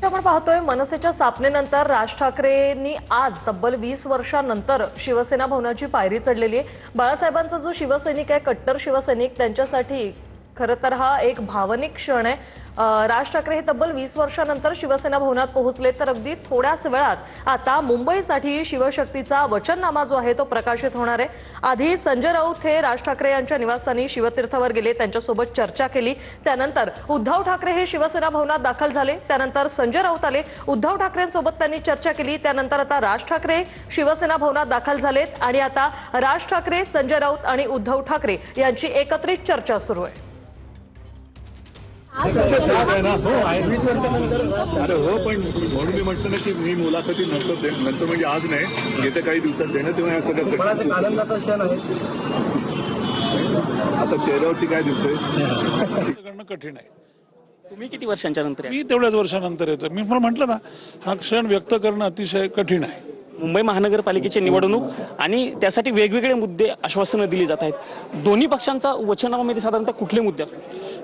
आपण पाहतोय मनसेच्या स्थापनेनंतर राज ठाकरेंनी आज तब्बल 20 वर्षांनंतर शिवसेना भवनाची पायरी चढलेली आहे। बाळासाहेबांचा जो शिवसैनिक आहे, कट्टर शिवसैनिक, त्यांच्यासाठी खरं तर हा एक भावनिक क्षण आहे। राज ठाकरे हे तब्बल 20 वर्षांनंतर शिवसेना भवनात पोहोचले, तर अगदी थोड्याच वेळात आता मुंबईसाठी शिवशक्तीचा वचननामा जो आहे तो प्रकाशित होणार आहे। आधी संजय राऊत हे राज ठाकरे यांच्या निवासस्थानी शिवतीर्थावर गेले, त्यांच्यासोबत चर्चा केली। त्यानंतर उद्धव ठाकरे हे शिवसेना भवनात दाखल झाले, त्यानंतर संजय राऊत आले, उद्धव ठाकरेंसोबत त्यांनी चर्चा केली। त्यानंतर आता राज ठाकरे शिवसेना भवनात दाखल झालेत आणि आता राज ठाकरे, संजय राऊत आणि उद्धव ठाकरे यांची एकत्रित चर्चा सुरू आहे। अरे हो, पण म्हणून मी म्हटलं ना की मी मुलाखती नंतर म्हणजे आज नाही, येत्या काही दिवसात देणं, तेव्हा या सगळ्या आनंदाचा क्षण आहे। आता चेहऱ्यावरती काय दिसतंय करणं कठीण आहे। तुम्ही किती वर्षांच्या नंतर मी तेवढ्याच वर्षानंतर येतो। मी पण म्हटलं ना, हा क्षण व्यक्त करणं अतिशय कठीण आहे। मुंबई महानगरपालिकेची निवडणूक आणि त्यासाठी वेगवेगळे मुद्दे आश्वासनं दिली जात आहेत। दोन्ही पक्षांचा वचननाम्यामध्ये साधारणतः कुठले मुद्दे असतात?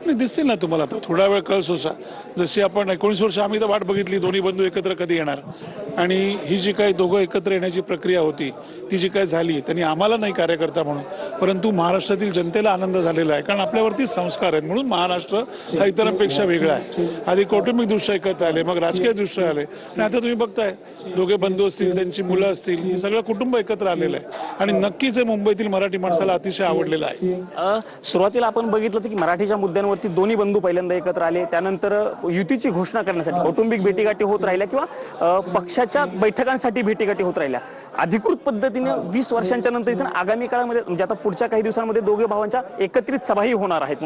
नाही, दिसतील ना तुम्हाला आता थोडा वेळ कळ सोसा। जशी आपण 19 वर्ष आम्ही तर वाट बघितली, दोन्ही बंधू एकत्र कधी येणार, आणि ही जी काही दोघं एकत्र येण्याची प्रक्रिया होती ती जी काही झाली, त्यांनी आम्हाला नाही कार्यकर्ता म्हणून, परंतु महाराष्ट्रातील जनतेला आनंद झालेला आहे, कारण आपल्यावरती संस्कार आहेत म्हणून महाराष्ट्र हा इतरांपेक्षा वेगळा आहे। आधी कौटुंबिक दृष्ट्या एकत्र आले, मग राजकीय दृष्ट्या आले, आणि आता तुम्ही बघताय दोघे बंधू असतील, त्यांची मुलं असतील, हे सगळं कुटुंब एकत्र आलेलं आहे, आणि नक्कीच हे मुंबईतील मराठी माणसाला अतिशय आवडलेलं आहे। सुरुवातीला आपण बघितलं होतं की मराठीच्या मुद्द्यांवरती दोन्ही बंधू पहिल्यांदा एकत्र आले, त्यानंतर युतीची घोषणा करण्यासाठी कौटुंबिक भेटीगाठी होत राहिल्या किंवा पक्षाच्या बैठकांसाठी भेटीगाठी होत राहिल्या। अधिकृत पद्धतीने 20 वर्षांच्या नंतर इथं आगामी काळामध्ये म्हणजे आता पुढच्या काही दिवसांमध्ये दोघे भावांच्या एकत्रित सभाही होणार आहेत।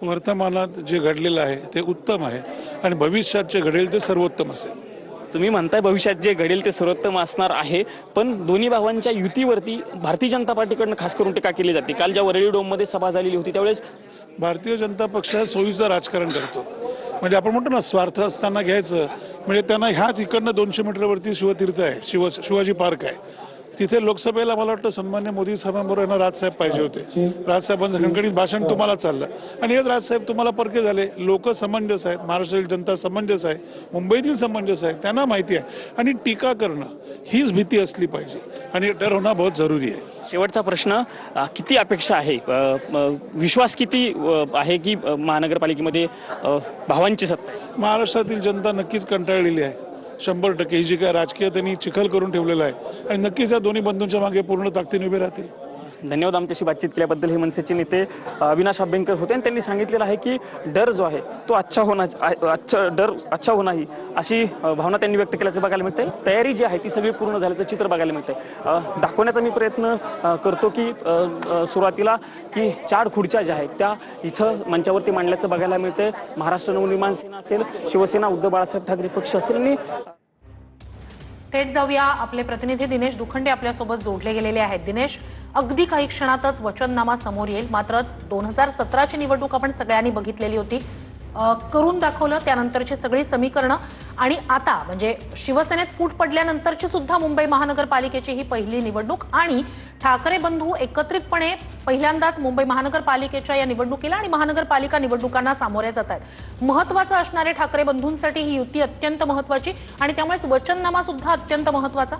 वर्तमानात जे घडलेलं आहे ते उत्तम आहे, आणि भविष्यात जे घडेल ते सर्वोत्तम असेल। तुम्ही म्हणताय भविष्यात जे घडेल ते सर्वोत्तम असणार आहे, पण दोन्ही भावांच्या युतीवरती भारतीय जनता पार्टीकडून खास करून टीका केली जाते। काल ज्या वरळी डोममध्ये सभा झालेली होती त्यावेळेस भारतीय जनता पक्ष सोयीचं राजकारण करतो, म्हणजे आपण म्हणतो ना, स्वार्थ असताना घ्यायचं। म्हणजे त्यांना ह्याच इकडनं 200 मीटरवरती शिवतीर्थ आहे, शिवाजी पार्क आहे, तिथे लोकसभेला मला वाटतं सन्मान्य मोदी साहेबांबरोबर यांना राजसाहेब पाहिजे होते। राजसाहेबांचं खणखणीत भाषण तुम्हाला चाललं, आणि हेच राजसाहेब तुम्हाला परके झाले। लोक समंजस आहेत, महाराष्ट्रातील जनता समंजस आहे, मुंबईतील समंजस आहे, त्यांना माहिती आहे, आणि टीका करणं हीच भीती असली पाहिजे, आणि डर होणं बहुत जरुरी आहे। शेवटचा प्रश्न, किती अपेक्षा आहे, विश्वास किती आहे की महानगरपालिकेमध्ये भावांची सत्ता आहे? महाराष्ट्रातील जनता नक्कीच कंटाळलेली आहे 100%। ही जी काय राजकीय त्यांनी चिखल करून ठेवलेला आहे, आणि नक्कीच या दोन्ही बंधूंच्या मागे पूर्ण ताकदीने उभे राहतील। धन्यवाद आमच्याशी बातचीत केल्याबद्दल। हे मनसेचे नेते अविनाश अभ्यंकर होते, आणि त्यांनी सांगितलेलं आहे की डर जो आहे तो अच्छा होना ही अशी भावना त्यांनी व्यक्त केल्याचं बघायला मिळतंय। तयारी जी आहे ती सगळी पूर्ण झाल्याचं चित्र बघायला मिळतंय। दाखवण्याचा मी प्रयत्न करतो की सुरुवातीला की 4 खुर्च्या ज्या आहेत त्या इथं मंचावरती मांडल्याचं बघायला मिळतंय। महाराष्ट्र नवनिर्माण सेना असेल, शिवसेना, उद्धव बाळासाहेब ठाकरे पक्ष असेल, आणि थेट जाऊया, आपले प्रतिनिधी दिनेश दुखंडे आपल्यासोबत जोडले गेलेले आहेत। दिनेश, अगदी काही क्षणातच वचननामा समोर येईल, मात्र 2017ची निवडणूक आपण सगळ्यांनी बघितलेली होती, करून दाखवलं, त्यानंतरची सगळी समीकरणं, आणि आता म्हणजे शिवसेनेत फूट पडल्यानंतरची सुद्धा मुंबई महानगरपालिकेची ही पहिली निवडणूक, आणि ठाकरे बंधू एकत्रितपणे पहिल्यांदाच मुंबई महानगरपालिकेच्या या निवडणुकीला आणि महानगरपालिका निवडणुकांना सामोरे जात आहेत। महत्त्वाचं असणारे ठाकरे बंधूंसाठी ही युती अत्यंत महत्त्वाची, आणि त्यामुळेच वचननामा सुद्धा अत्यंत महत्त्वाचा।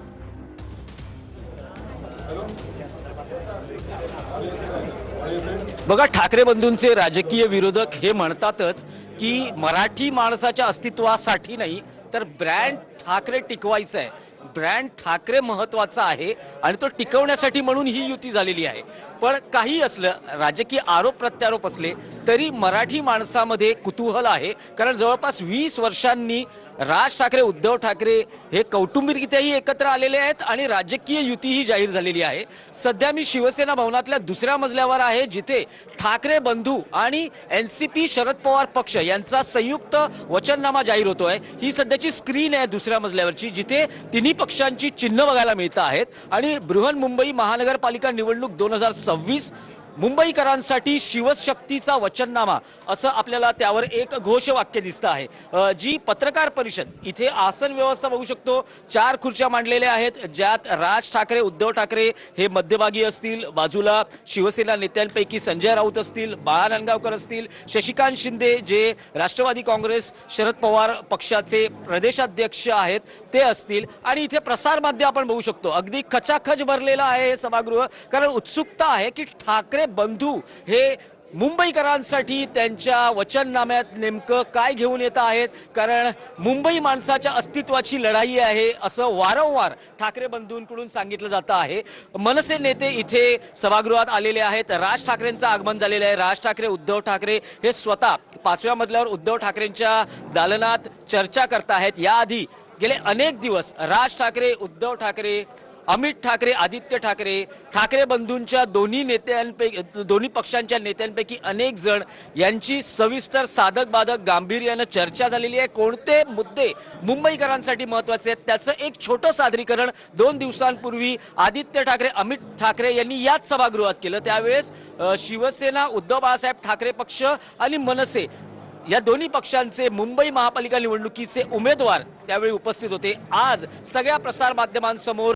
बघा, ठाकरे बंधूंचे राजकीय विरोधक हे म्हणतातच की मराठी माणसाच्या अस्तित्वासाठी नाही तर ब्रँड ठाकरे टिकवायचा आहे, ब्रँड ठाकरे महत्वाचा आहे, आणि तो टिकवण्यासाठी म्हणून ही युती झालेली आहे। पण काही असलं, राजकीय आरोप प्रत्यारोप असले तरी मराठी माणसामध्ये कुतूहल आहे, कारण जवळपास 20 वर्षांनी राज ठाकरे, उद्धव ठाकरे हे कौटुंबिकरित्याही एकत्र आलेले आहेत, आणि राजकीय युतीही जाहीर झालेली आहे। सध्या मी शिवसेना भवनातल्या दुसऱ्या मजल्यावर आहे, जिथे ठाकरे बंधू आणि NCP शरद पवार पक्ष यांचा संयुक्त वचननामा जाहीर होतोय। ही सध्याची स्क्रीन आहे दुसऱ्या मजल्यावरची, जिथे तिन्ही पक्षांची चिन्ह बघायला मिळत आहेत, आणि बृहन्मुंबई महानगरपालिका निवडणूक 2026 मुंबईकरांसाठी शिवशक्तीचा वचननामा असं आपल्याला त्यावर एक घोषवाक्य दिसतं आहे। जी पत्रकार परिषद, इथे आसन व्यवस्था बघू शकतो, 4 खुर्च्या मांडलेल्या आहेत, ज्यात राज ठाकरे, उद्धव ठाकरे हे मध्यभागी असतील, बाजूला शिवसेना नेत्यांपैकी संजय राऊत असतील, बाळा नांदगावकर असतील, शशिकांत शिंदे जे राष्ट्रवादी काँग्रेस शरद पवार पक्षाचे प्रदेशाध्यक्ष आहेत ते असतील, आणि इथे प्रसार माध्यम आपण बघू शकतो अगदी खचाखच भरलेलं आहे हे सभागृह, कारण उत्सुकता आहे की ठाकरे बंधू हे मुंबईकरांसाठी त्यांच्या वचननाम्यात नेमकं काय घेऊन येत आहेत, कारण मुंबई माणसाच्या अस्तित्वाची लढाई आहे असं वारंवार ठाकरे बंधूंकडून सांगितलं जातं आहे। मनसे नेते इथे सभागृहात आलेले आहेत, राज ठाकरेंचं आगमन झालेलं आहे। राज ठाकरे, उद्धव ठाकरे हे स्वतः 5व्या मजल्यावर उद्धव ठाकरेंच्या दालनात चर्चा करताहेत। याआधी गेले अनेक दिवस राज ठाकरे, उद्धव ठाकरे, अमित ठाकरे, आदित्य ठाकरे, ठाकरे बंधूंच्या दोन्ही पक्षांच्या नेत्यांपैकी अनेक जण यांची सविस्तर साधक बाधक गांभीर्यानं चर्चा झालेली आहे। कोणते मुद्दे मुंबईकरांसाठी महत्त्वाचे आहेत त्याचं एक छोटं सादरीकरण 2 दिवसांपूर्वी आदित्य ठाकरे, अमित ठाकरे यांनी याच सभागृहात केलं। त्यावेळेस शिवसेना, उद्धव बाळासाहेब ठाकरे पक्ष आणि मनसे या दोन्ही पक्षांचे मुंबई महापालिका निवडणुकीचे उमेदवार त्यावेळी उपस्थित होते। आज सगळ्या प्रसार माध्यमांसमोर